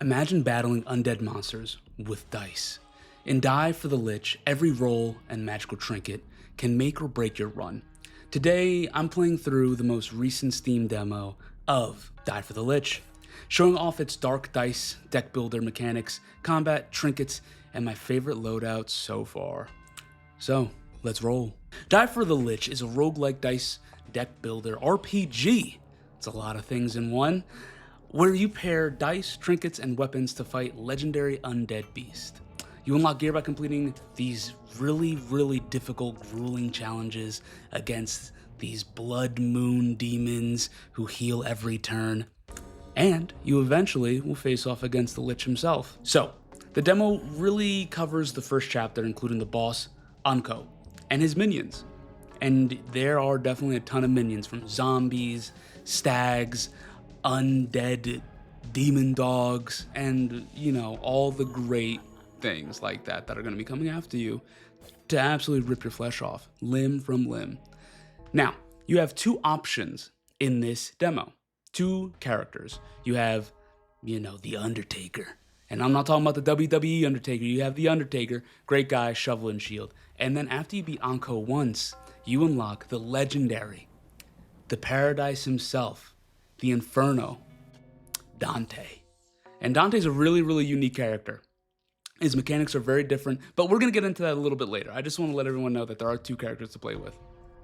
Imagine battling undead monsters with dice. In Die for the Lich, every roll and magical trinket can make or break your run. Today, I'm playing through the most recent Steam demo of Die for the Lich, showing off its dark dice, deck builder mechanics, combat, trinkets, and my favorite loadouts so far. So, let's roll. Die for the Lich is a roguelike dice deck builder RPG. It's a lot of things in one, where you pair dice, trinkets, and weapons to fight legendary undead beasts. You unlock gear by completing these really difficult, grueling challenges against these blood moon demons who heal every turn. And you eventually will face off against the Lich himself. So, the demo really covers the first chapter, including the boss, Anko, and his minions. And there are definitely a ton of minions, from zombies, stags, undead demon dogs, and, all the great things like that are going to be coming after you to absolutely rip your flesh off, limb from limb. Now, you have two options in this demo. Two characters. You have, the Undertaker. And I'm not talking about the WWE Undertaker. You have the Undertaker, great guy, shovel and shield. And then after you beat Anko once, you unlock the legendary, the Paradise himself, the Inferno, Dante. And Dante's a really unique character. His mechanics are very different, but we're going to get into that a little bit later. I just want to let everyone know that there are two characters to play with.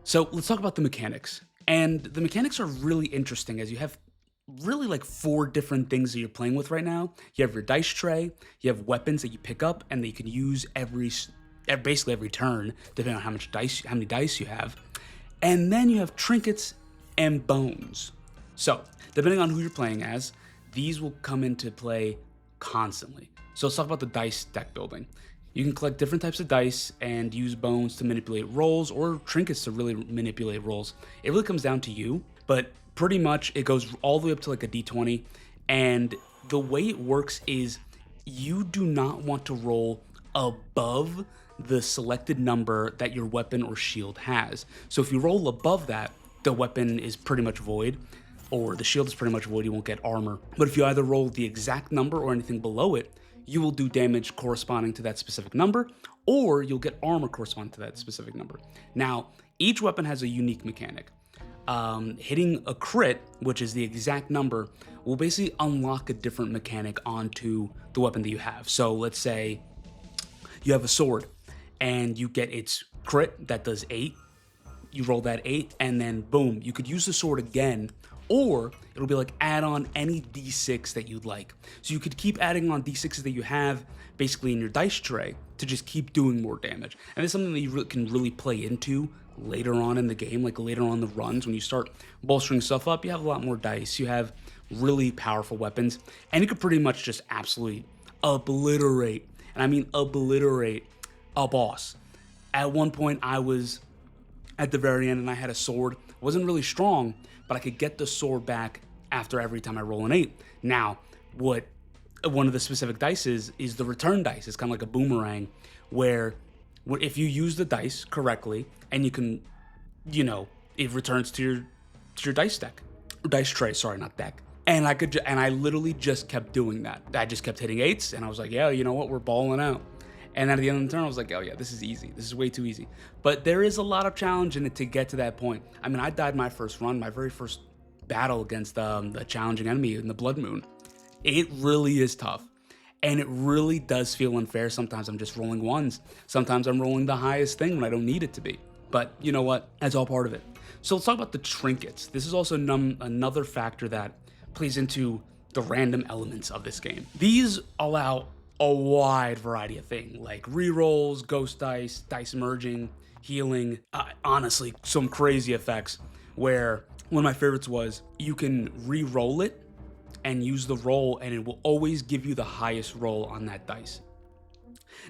So let's talk about the mechanics. And the mechanics are really interesting, as you have really like 4 different things that you're playing with right now. You have your dice tray, you have weapons that you pick up and that you can use basically every turn, depending on how many dice you have. And then you have trinkets and bones. So depending on who you're playing as, these will come into play constantly. So let's talk about the dice deck building. You can collect different types of dice and use bones to manipulate rolls, or trinkets to really manipulate rolls. It really comes down to you, but pretty much it goes all the way up to like a d20. And the way it works is you do not want to roll above the selected number that your weapon or shield has. So if you roll above that, the weapon is pretty much void, or the shield is pretty much void, you won't get armor. But if you either roll the exact number or anything below it, you will do damage corresponding to that specific number, or you'll get armor corresponding to that specific number. Now, each weapon has a unique mechanic. Hitting a crit, which is the exact number, will basically unlock a different mechanic onto the weapon that you have. So let's say you have a sword and you get its crit that does 8. You roll that 8 and then boom, you could use the sword again, or it'll be like add on any d6 that you'd like. So you could keep adding on d6s that you have basically in your dice tray to just keep doing more damage. And it's something that you can really play into later on in the game, like later on the runs. When you start bolstering stuff up, you have a lot more dice. You have really powerful weapons, and you could pretty much just absolutely obliterate, and I mean obliterate, a boss. At one point, I was at the very end and I had a sword. It wasn't really strong, but I could get the sword back after every time I roll an 8. Now, what one of the specific dice is the return dice. It's kind of like a boomerang, where if you use the dice correctly and you can, it returns to your dice deck, or dice tray. Sorry, not deck. And I literally just kept doing that. I just kept hitting 8s, and I was like, yeah, you know what, we're balling out. And at the end of the turn, I was like, oh yeah, this is easy. This is way too easy. But there is a lot of challenge in it to get to that point. I mean, I died my first run, my very first battle against the challenging enemy in the Blood Moon. It really is tough. And it really does feel unfair. Sometimes I'm just rolling 1s. Sometimes I'm rolling the highest thing when I don't need it to be. But you know what? That's all part of it. So let's talk about the trinkets. This is also another factor that plays into the random elements of this game. These allow a wide variety of things, like rerolls, ghost dice, dice merging, healing, honestly, some crazy effects, where one of my favorites was you can re-roll it and use the roll, and it will always give you the highest roll on that dice.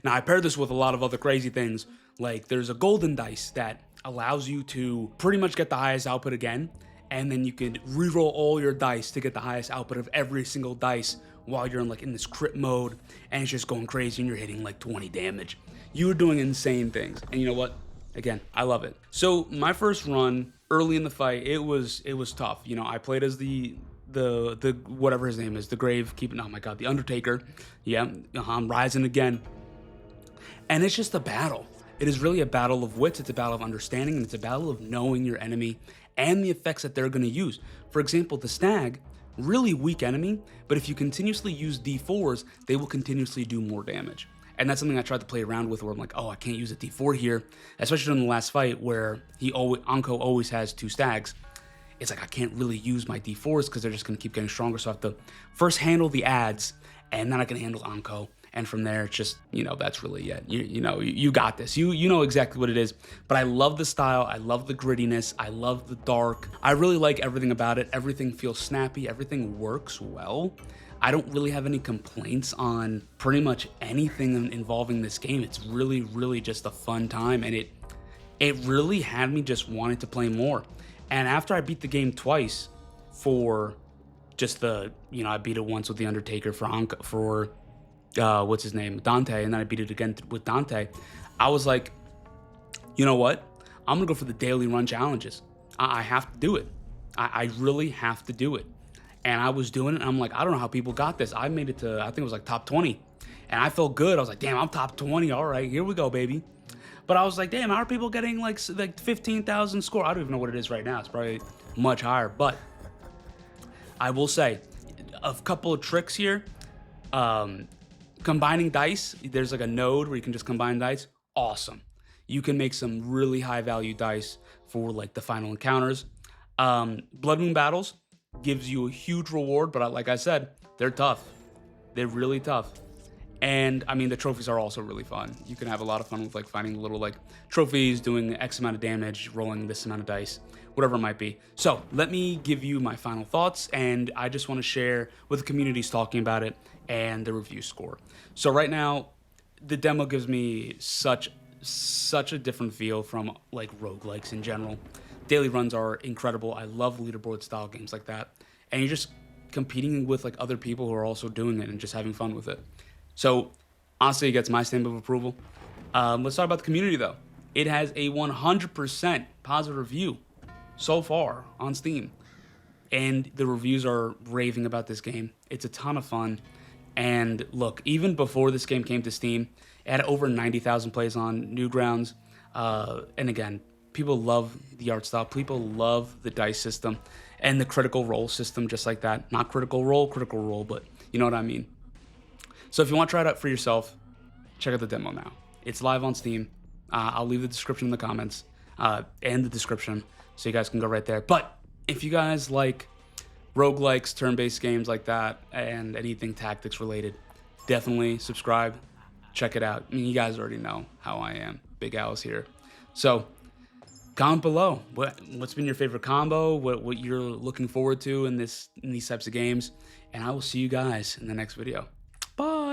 Now, I paired this with a lot of other crazy things, like there's a golden dice that allows you to pretty much get the highest output again, and then you can re-roll all your dice to get the highest output of every single dice while you're in this crit mode, and it's just going crazy and you're hitting like 20 damage. You're doing insane things, and you know what? Again, I love it. So my first run early in the fight, it was tough. I played as the the whatever his name is, the grave keeping, oh my god, the Undertaker, yeah, I'm rising again. And it's just a battle. It is really a battle of wits, it's a battle of understanding, and it's a battle of knowing your enemy and the effects that they're going to use. For example, the Stag, really weak enemy, but if you continuously use D4s, they will continuously do more damage. And that's something I tried to play around with, where I'm like, oh, I can't use a D4 here, especially in the last fight where Anko always has 2 Stags. It's like I can't really use my D4s because they're just going to keep getting stronger, so I have to first handle the ads, and then I can handle Anko. And from there, it's just, that's really it. You got this. You know exactly what it is. But I love the style. I love the grittiness. I love the dark. I really like everything about it. Everything feels snappy. Everything works well. I don't really have any complaints on pretty much anything involving this game. It's really, really just a fun time. And it really had me just wanting to play more. And after I beat the game twice for just I beat it once with the Undertaker for what's his name, Dante, and then I beat it again with Dante. I was like, you know what? I'm gonna go for the daily run challenges. I have to do it. I really have to do it. And I was doing it, and I'm like, I don't know how people got this. I made it to, I think it was like top 20. And I felt good. I was like, damn, I'm top 20. All right, here we go, baby. But I was like, damn, how are people getting like 15,000 score? I don't even know what it is right now. It's probably much higher. But I will say, a couple of tricks here. Combining dice, there's like a node where you can just combine dice. Awesome. You can make some really high value dice for like the final encounters. Blood Moon battles gives you a huge reward, but like I said, they're tough. They're really tough. And I mean, the trophies are also really fun. You can have a lot of fun with like finding little like trophies, doing X amount of damage, rolling this amount of dice, whatever it might be. So let me give you my final thoughts, and I just want to share what the community's talking about it and the review score. So right now, the demo gives me such a different feel from like roguelikes in general. Daily runs are incredible. I love leaderboard style games like that. And you're just competing with like other people who are also doing it and just having fun with it. So honestly, it gets my stamp of approval. Let's talk about the community though. It has a 100% positive review so far on Steam. And the reviews are raving about this game. It's a ton of fun. And look, even before this game came to Steam, it had over 90,000 plays on Newgrounds. And again, people love the art style. People love the dice system and the critical role system, just like that. Not critical role, but you know what I mean. So if you want to try it out for yourself, check out the demo now. It's live on Steam. I'll leave the description in the comments and the description so you guys can go right there. But if you guys like roguelikes, turn-based games like that, and anything tactics related, definitely subscribe. Check it out. I mean, you guys already know how I am. Big Al's here. So comment below. What's been your favorite combo? What you're looking forward to in these types of games? And I will see you guys in the next video. Bye.